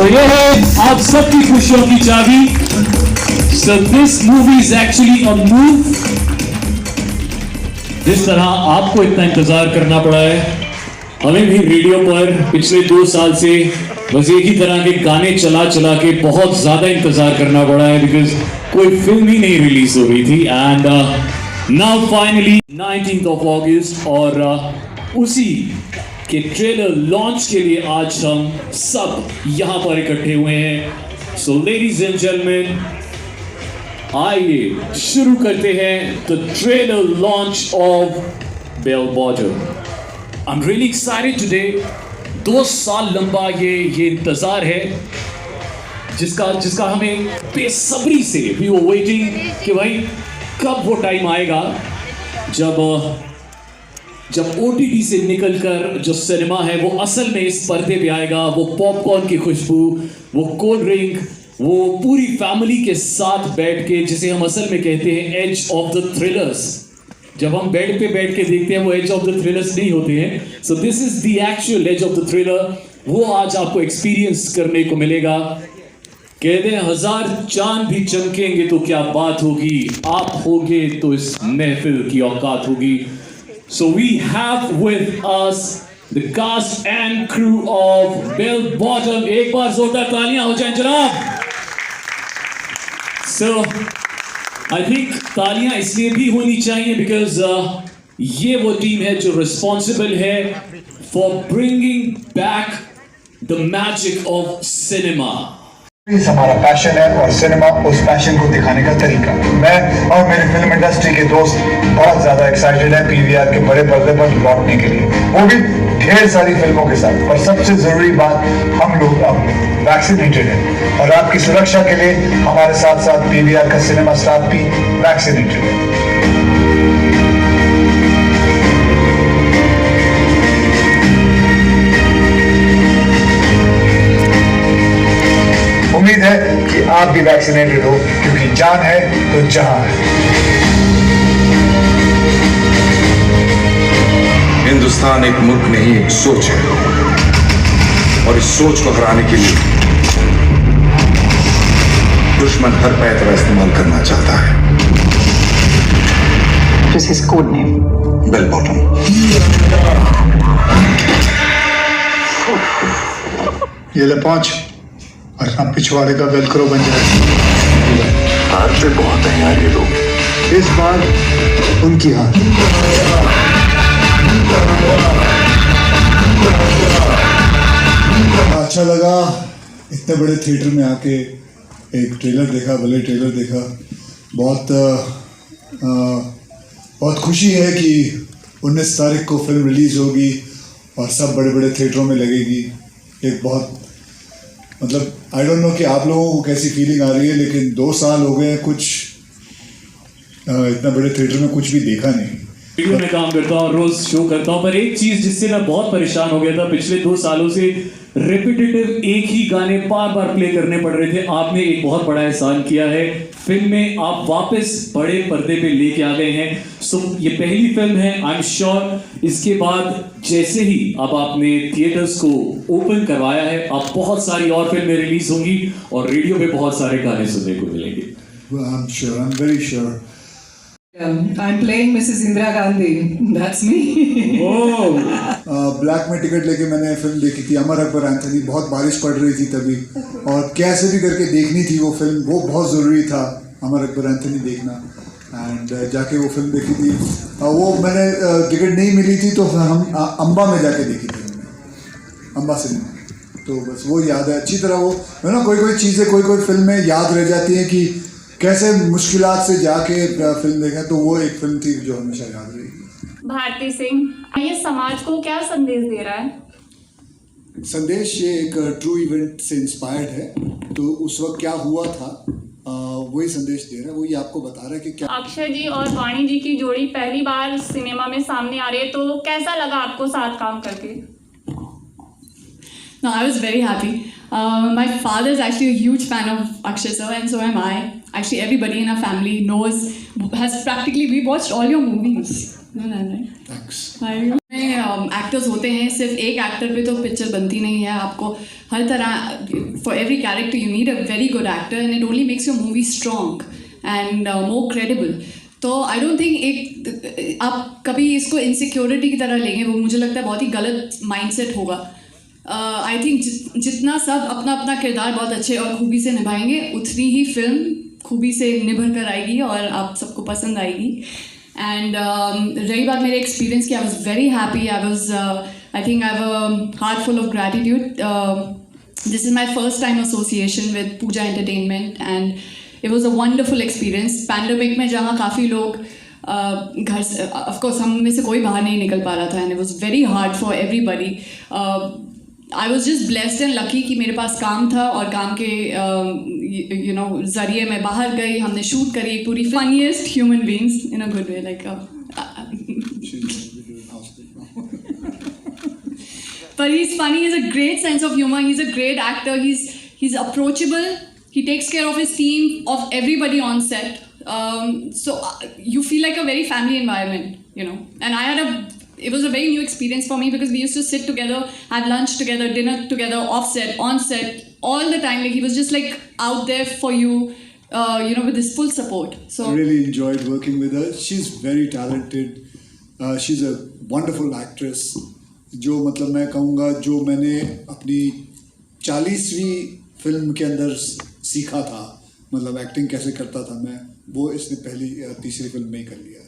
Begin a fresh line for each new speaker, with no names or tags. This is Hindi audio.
तो ये है आप सबकी खुशियों की चाबी. So this movie is actually a move. जिस तरह आपको इतना इंतजार करना पड़ा है, हमें भी रेडियो पर पिछले 2 साल से बस एक ही तरह के गाने चला चला के बहुत ज्यादा इंतजार करना पड़ा है, बिकॉज कोई फिल्म ही नहीं रिलीज हो रही थी. And now finally 19th of August और उसी के ट्रेलर लॉन्च के लिए आज हम सब यहां पर इकट्ठे हुए हैं. सो लेडीज एंड जेंटलमैन, आइए शुरू करते हैं the trailer launch of Bell Bottom. I am really excited today. 2 साल लंबा ये इंतजार है जिसका हमें बेसब्री से वी वर वेटिंग कि भाई कब वो टाइम आएगा जब OTT से निकलकर जो सिनेमा है वो असल में इस पर्दे पे आएगा. वो पॉपकॉर्न की खुशबू, वो कोल्ड ड्रिंक, वो पूरी फैमिली के साथ बैठ के, जिसे हम असल में कहते हैं एज ऑफ द थ्रिलर्स. जब हम बेड पे बैठ के देखते हैं वो एज ऑफ द थ्रिलर्स नहीं होते हैं. So this is the actual as of the thriller. वो आज आपको एक्सपीरियंस करने को मिलेगा. कहते हैं 1000 चांद भी चमकेंगे तो क्या बात होगी, आप होगे तो इस महफिल की औकात होगी. So we have with us the cast and crew of Bell Bottom. एक बार जोरदार तालियां हो जाएं जनाब. So I think तालियां इसलिए भी होनी चाहिए because ये वो टीम है जो responsible है for bringing back the magic of cinema.
हमारा पैशन है और सिनेमा उस पैशन को दिखाने का तरीका. मैं और मेरे फिल्म इंडस्ट्री के दोस्त बहुत ज्यादा एक्साइटेड है PVR के बड़े पर्दे पर लौटने के लिए, वो भी ढेर सारी फिल्मों के साथ. और सबसे जरूरी बात, हम लोग अब वैक्सीनेटेड हैं और आपकी सुरक्षा के लिए हमारे साथ साथ PVR का सिनेमा स्टाफ भी वैक्सीनेटेड है. उम्मीद है कि आप भी वैक्सीनेटेड हो, क्योंकि जान है तो जहां है.
हिंदुस्तान एक मुल्क नहीं, एक सोच है, और इस सोच को हराने के लिए दुश्मन हर पैतरा इस्तेमाल करना चाहता है.
What is his code name?
Bell Bottom.
ये ले 5 और हम पिछवाड़े का वेलक्रो बन जाए.
हारते बहुत हैं यार ये लोग.
इस बार उनकी हार.
अच्छा लगा इतने बड़े थिएटर में आके एक ट्रेलर देखा, भले ट्रेलर देखा. बहुत खुशी है कि 19 तारीख को फिल्म रिलीज़ होगी और सब बड़े बड़े थिएटरों में लगेगी. एक बहुत मतलब आई डोंट नो कि आप लोगों को कैसी फीलिंग आ रही है, लेकिन 2 साल हो गए कुछ इतना बड़े थिएटर में कुछ भी देखा नहीं.
वीडियो में काम करता हूँ, रोज शो करता हूँ, पर एक चीज जिससे मैं बहुत परेशान हो गया था पिछले 2 सालों से, रिपीटेटिव एक ही गाने बार बार प्ले करने पड़ रहे थे. आपने एक बहुत बड़ा एहसान किया है, फिल्म में आप वापस बड़े पर्दे पे लेके आ गए हैं. सो ये पहली फिल्म है, आई एम श्योर इसके बाद जैसे ही अब आपने थिएटर्स को ओपन करवाया है, आप बहुत सारी और फिल्में रिलीज होंगी और रेडियो पे बहुत सारे गाने सुनने को मिलेंगे.
I am sure, I am very sure.
I'm playing Mrs. Indira Gandhi. That's me.
Black में टिकट लेके मैंने फिल्म देखी थी, अमर अकबर एंथनी. बहुत बारिश पड़ रही थी तभी, और कैसे भी करके देखनी थी वो फिल्म. वो बहुत ज़रूरी था अमर अकबर एंथनी देखना. एंड जाके वो फिल्म देखी थी. वो मैंने टिकट नहीं मिली थी तो हम अम्बा में जाके देखी थी, अम्बा सिनेमा. तो बस वो याद है अच्छी तरह. वो है ना, कोई चीज़ें कोई फिल्में याद रह जाती हैं कि कैसे मुश्किलात से जाके फिल्म देखा. तो वो एक फिल्म थी जो हमेशा याद रहेगी.
भारती सिंह, ये समाज को क्या संदेश दे रहा है?
संदेश ये एक ट्रू इवेंट से इंस्पायर्ड है. तो उस वक्त क्या हुआ था वही संदेश दे रहा है. वो ये आपको बता रहा है कि क्या.
अक्षय जी और वाणी जी की जोड़ी पहली बार सिनेमा में सामने आ रही है, तो कैसा लगा आपको साथ काम करके?
No, I was very happy. My father is actually a huge fan of Akshay sir, and so am I. Actually, everybody in our family has practically, we watched all your movies. No, right?
Thanks.
मैं एक्टर्स होते हैं, सिर्फ एक एक्टर पे तो पिक्चर बनती नहीं है, आपको हर तरह for every character you need a very good actor and it only makes your movie strong and more credible. तो आई डोंट थिंक एक आप कभी इसको इनसिक्योरिटी की तरह लेंगे, वो मुझे लगता है बहुत ही गलत माइंडसेट होगा. आई थिंक जितना सब अपना अपना किरदार बहुत अच्छे और खूबी से निभाएंगे, उतनी ही फिल्म खूबी से निभर कर आएगी और आप सबको पसंद आएगी. एंड रही बात मेरे एक्सपीरियंस की, I was very happy. I think I have a heart full of gratitude. This is my first time association with Pooja Entertainment and it was a wonderful experience. Pandemic में जहाँ काफ़ी लोग घर से, ऑफकोर्स हम में से कोई बाहर नहीं निकल पा रहा था, and it was very hard for everybody. I was just blessed and lucky कि मेरे पास काम था और काम के यू नो ज़रिए मैं बाहर गई, हमने शूट करी पूरी. Funniest human beings in a good way, like but he's funny, he's a great sense of humor, he's a great actor, he's approachable, he takes care of his team, of everybody on set. So you feel like a very family environment, you know. And it was a very new experience for me because we used to sit together, have lunch together, dinner together, off set, on set, all the time. Like he was just like out there for you, you know, with his full support. So
I really enjoyed working with her. She's very talented. She's a wonderful actress. जो मतलब मैं कहूँगा जो मैंने अपनी 40वीं फिल्म के अंदर सीखा था, मतलब एक्टिंग कैसे करता था मैं, वो इसने पहली तीसरी फिल्म में ही कर लिया.